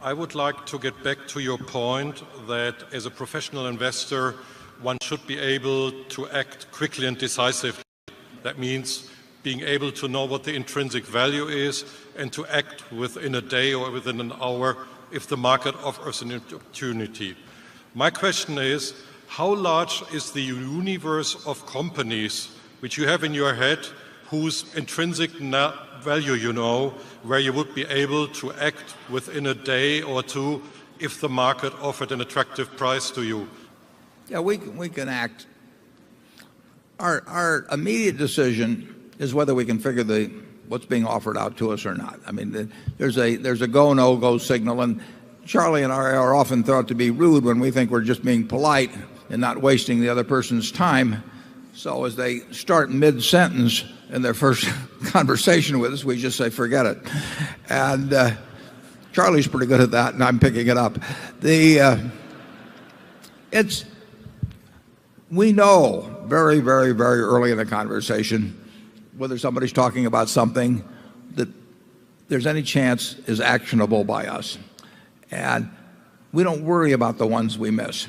I would like to get back to your point that as a professional investor, one should be able to act quickly and decisively. That means being able to know what the intrinsic value is and to act within a day or within an hour if the market offers an opportunity. My question is, how large is the universe of companies which you have in your head whose intrinsic value you know, where you would be able to act within a day or two if the market offered an attractive price to you? Yeah, we can act. Our immediate decision is whether we can figure what's being offered out to us or not. I mean, there's a go, no-go signal, and Charlie and I are often thought to be rude when we think we're just being polite and not wasting the other person's time. So as they start mid-sentence in their first conversation with us, we just say, forget it. And Charlie's pretty good at that, and I'm picking it up. We know very, very, very early in the conversation whether somebody's talking about something that there's any chance is actionable by us. And we don't worry about the ones we miss.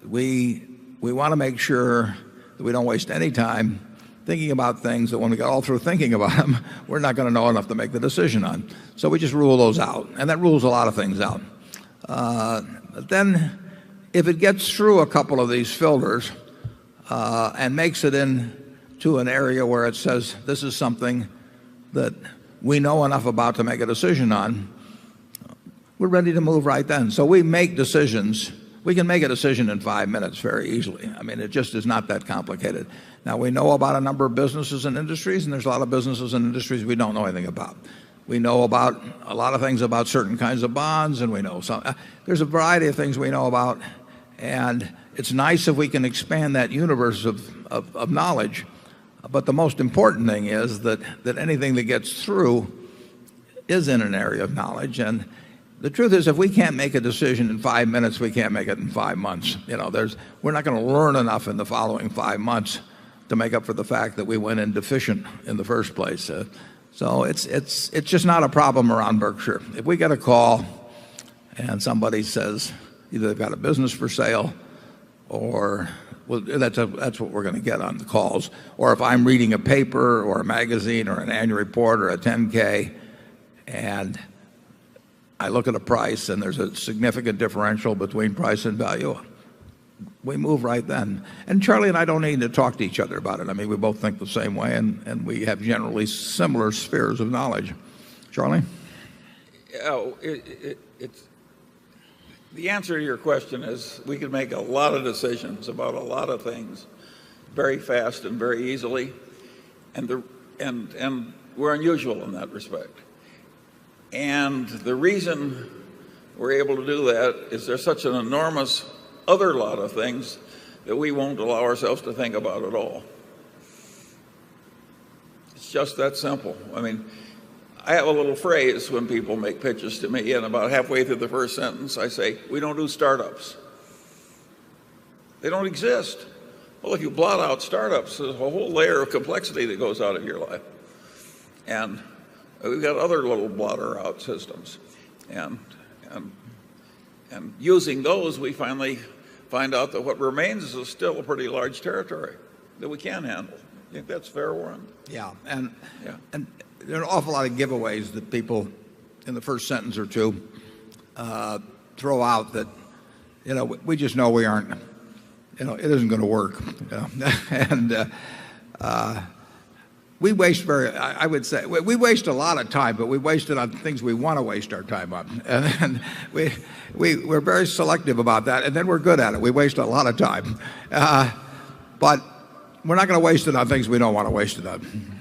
We want to make sure that we don't waste any time thinking about things that when we get all through thinking about them, we're not going to know enough to make the decision on. So we just rule those out. And that rules a lot of things out. Then if it gets through a couple of these filters and makes it into an area where it says this is something that we know enough about to make a decision on, we're ready to move right then. So we make decisions. We can make a decision in 5 minutes very easily. I mean, it just is not that complicated. Now, we know about a number of businesses and industries, and there's a lot of businesses and industries we don't know anything about. We know about a lot of things about certain kinds of bonds, and we know there's a variety of things we know about, and it's nice if we can expand that universe of knowledge. But the most important thing is that anything that gets through is in an area of knowledge. And the truth is, if we can't make a decision in 5 minutes, we can't make it in 5 months. We're not going to learn enough in the following 5 months to make up for the fact that we went in deficient in the first place. So it's just not a problem around Berkshire. If we get a call and somebody says either they've got a business for sale or that's what we're going to get on the calls. Or if I'm reading a paper or a magazine or an annual report or a 10K and I look at a price and there's a significant differential between price and value, we move right then. And Charlie and I don't need to talk to each other about it. I mean, we both think the same way, and we have generally similar spheres of knowledge. Charlie? The answer to your question is we can make a lot of decisions about a lot of things very fast and very easily, and we're unusual in that respect. And the reason we're able to do that is there's such an enormous other lot of things that we won't allow ourselves to think about at all. It's just that simple. I mean, I have a little phrase when people make pitches to me, and about halfway through the first sentence I say, we don't do startups. They don't exist. Well, if you blot out startups, there's a whole layer of complexity that goes out of your life. And we've got other little blotter out systems. And using those, we finally find out that what remains is still a pretty large territory that we can handle. You think that's fair, Warren? Yeah. And there are an awful lot of giveaways that people in the first sentence or two throw out that, we just know we aren't, it isn't going to work. And we waste I would say, we waste a lot of time, but we waste it on things we want to waste our time on. And we're very selective about that, and then we're good at it. We waste a lot of time. But we're not going to waste it on things we don't want to waste it on.